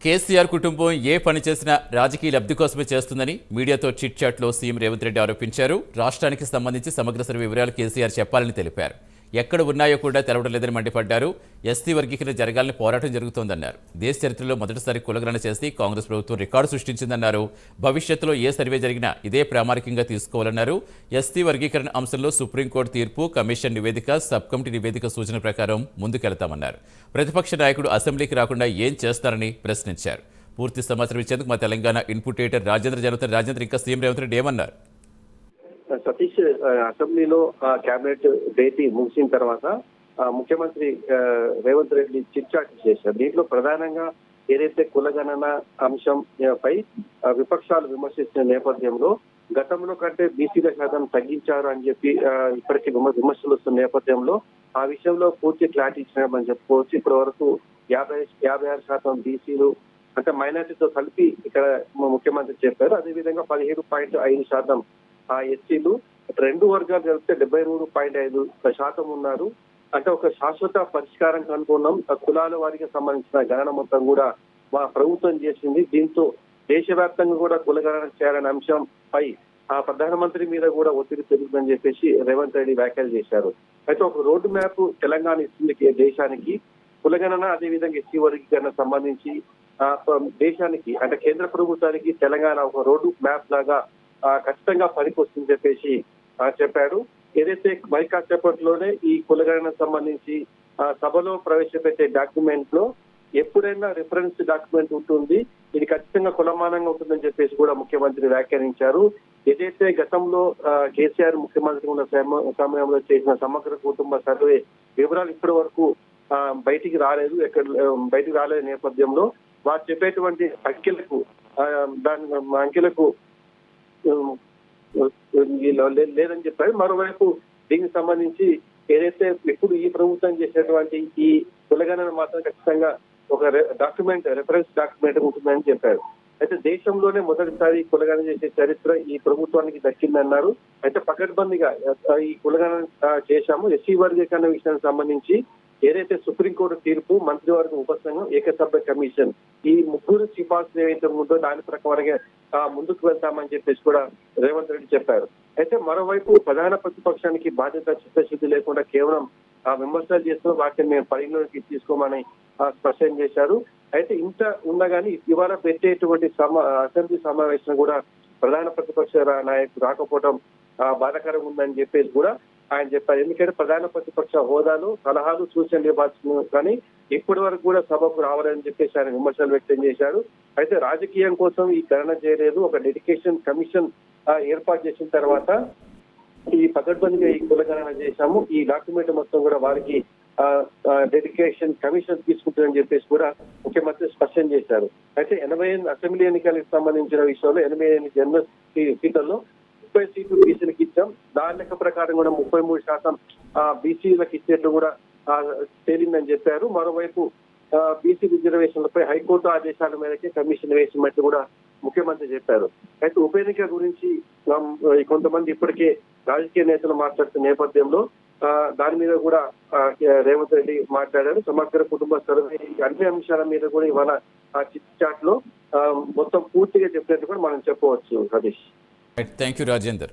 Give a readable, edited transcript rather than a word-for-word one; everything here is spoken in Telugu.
కేసీఆర్ కుటుంబం ఏ పని చేసినా రాజకీయ లబ్ధి కోసమే చేస్తుందని మీడియాతో చిట్ చాట్లో సీఎం రేవంత్ రెడ్డి ఆరోపించారు. రాష్ట్రానికి సంబంధించి సమగ్ర సర్వే వివరాలు కేసీఆర్ చెప్పాలని తెలిపారు. ఎక్కడ ఉన్నాయో కూడా తెలవడం లేదని మండిపడ్డారు. ఎస్టీ వర్గీకరణ జరగాలని పోరాటం జరుగుతోందన్నారు. దేశ చరిత్రలో మొదటిసారి కులగణన చేసి కాంగ్రెస్ ప్రభుత్వం రికార్డు సృష్టించిందన్నారు. భవిష్యత్తులో ఏ సర్వే జరిగినా ఇదే ప్రామాణికంగా తీసుకోవాలన్నారు. ఎస్టీ వర్గీకరణ అంశంలో సుప్రీంకోర్టు తీర్పు, కమిషన్ నివేదిక, సబ్ కమిటీ నివేదిక సూచన ప్రకారం ముందుకెళ్తామన్నారు. ప్రతిపక్ష నాయకుడు అసెంబ్లీకి రాకుండా ఏం చేస్తారని ప్రశ్నించారు. పూర్తి సమాచారం ఇచ్చేందుకు మా తెలంగాణ ఇన్పుట్ ఎడిటర్ రాజేంద్ర జరుగుతారు. రాజేంద్ర, ఇంకా సీఎం రేవంత్ రెడ్డి ఏమన్నారు? సతీష్, అసెంబ్లీలో కేబినెట్ భేటీ ముగిసిన తర్వాత ముఖ్యమంత్రి రేవంత్ రెడ్డి చిట్ చాట్ చేశారు. దీంట్లో ప్రధానంగా ఏదైతే కులగణన అంశం పై విపక్షాలు విమర్శించిన నేపథ్యంలో గతంలో కంటే బీసీల శాతం తగ్గించారు అని చెప్పి ఇప్పటికీ విమర్శలు వస్తున్న నేపథ్యంలో ఆ విషయంలో పూర్తి క్లారిటీ ఇచ్చినామని చెప్పుకోవచ్చు. ఇప్పటి వరకు 56% బీసీలు అంటే మైనార్టీతో కలిపి ఇక్కడ ముఖ్యమంత్రి చెప్పారు. అదేవిధంగా 17.5% ఎస్సీలు, 2 వర్గాలు కలిపితే 73.5% ఉన్నారు. అంటే ఒక శాశ్వత పరిష్కారం కనుక్కున్నాం. కులాల వారికి సంబంధించిన గణన మొత్తం కూడా మా ప్రభుత్వం చేసింది. దీంతో దేశవ్యాప్తంగా కూడా కులగణన చేయాలనే అంశంపై ప్రధానమంత్రి మీద కూడా ఒత్తిడి పెరుగుతుందని చెప్పేసి రేవంత్ రెడ్డి వ్యాఖ్యలు చేశారు. అయితే ఒక రోడ్డు మ్యాప్ తెలంగాణ ఇస్తుంది దేశానికి. కులగణన అదేవిధంగా ఎస్సీ వర్గీకరణ సంబంధించి దేశానికి అంటే కేంద్ర ప్రభుత్వానికి తెలంగాణ ఒక రోడ్డు మ్యాప్ లాగా ఖచ్చితంగా పనికొస్తుందని చెప్పేసి చెప్పాడు. ఏదైతే మరి కాసేపట్లోనే ఈ కులగణన సంబంధించి సభలో ప్రవేశపెట్టే డాక్యుమెంట్ లో ఎప్పుడైనా రిఫరెన్స్ డాక్యుమెంట్ ఉంటుంది, ఇది ఖచ్చితంగా కులమానంగా ఉంటుందని చెప్పేసి కూడా ముఖ్యమంత్రి వ్యాఖ్యానించారు. ఏదైతే గతంలో కేసీఆర్ ముఖ్యమంత్రి ఉన్న సమయంలో చేసిన సమగ్ర కుటుంబ సర్వే వివరాలు ఇప్పటి వరకు బయటికి రాలేదు నేపథ్యంలో వారు చెప్పేటువంటి అంకెలకు లేదని చెప్పారు. మరోవైపు దీనికి సంబంధించి ఏదైతే ఇప్పుడు ఈ ప్రభుత్వం చేసినటువంటి ఈ కులగణన మాత్రం ఖచ్చితంగా ఒక రిఫరెన్స్ డాక్యుమెంట్ ఉంటుందని చెప్పారు. అయితే దేశంలోనే మొదటిసారి కులగణన చేసే చరిత్ర ఈ ప్రభుత్వానికి దక్కిందన్నారు. అయితే పకడ్బందీగా ఈ కులగణన చేశాము. ఎస్సీ వర్గీకరణ విషయానికి సంబంధించి ఏదైతే సుప్రీంకోర్టు తీర్పు, మంత్రివర్గ ఉపసంఘం, ఏకసభ్య కమిషన్ ఈ ముగ్గురు సిఫార్సులు ఏవైతే ఉందో దాని ప్రకారంగా ముందుకు వెళ్తామని చెప్పేసి కూడా రేవంత్ రెడ్డి చెప్పారు. అయితే మరోవైపు ప్రధాన ప్రతిపక్షానికి బాధ్యత, చిత్తశుద్ధి లేకుండా కేవలం విమర్శలు చేస్తూ వాటిని మేము పరిగణలోకి తీసుకోమని స్పష్టం చేశారు. అయితే ఇంత ఉండగాని ఇవాళ పెట్టేటువంటి అసెంబ్లీ సమావేశం కూడా ప్రధాన ప్రతిపక్ష నాయకుడు రాకపోవడం బాధాకరంగా ఉందని చెప్పేసి కూడా ఆయన చెప్పారు. ఎందుకంటే ప్రధాన ప్రతిపక్ష హోదాలు, సలహాలు, సూచనలు ఇవ్వాల్సిన కానీ ఇప్పటి వరకు కూడా సభకు రావాలని చెప్పేసి ఆయన విమర్శలు వ్యక్తం చేశారు. అయితే రాజకీయం కోసం ఈ గణన చేయలేదు, ఒక డెడికేషన్ కమిషన్ ఏర్పాటు చేసిన తర్వాత ఈ పకడ్బందీగా ఈ కులగణన చేశాము, ఈ డాక్యుమెంట్ మొత్తం కూడా వారికి డెడికేషన్ కమిషన్ తీసుకుంటుందని చెప్పేసి కూడా ముఖ్యమంత్రి స్పష్టం చేశారు. అయితే 88 అసెంబ్లీ ఎన్నికలకు సంబంధించిన విషయంలో 88 జనరల్ సీట్లలో 30 సీట్లు బీసీలకు ఇచ్చాం. దాని లెక్క ప్రకారం కూడా 33% బీసీలకు ఇచ్చేట్లు కూడా తేలిందని చెప్పారు. మరోవైపు బీసీ రిజర్వేషన్లపై హైకోర్టు ఆదేశాల మేరకే కమిషన్ వేసినట్టు కూడా ముఖ్యమంత్రి చెప్పారు. అయితే ఉప ఎన్నిక గురించి కొంతమంది ఇప్పటికే రాజకీయ నేతలు మాట్లాడుతున్న నేపథ్యంలో దాని మీద కూడా రేవంత్ రెడ్డి మాట్లాడారు. సమగ్ర కుటుంబ సర్వే అన్ని అంశాల మీద కూడా ఇవాళ చిట్ చాట్ లో మొత్తం పూర్తిగా చెప్పినట్టు కూడా మనం చెప్పవచ్చు. Satish, thank you Rajender.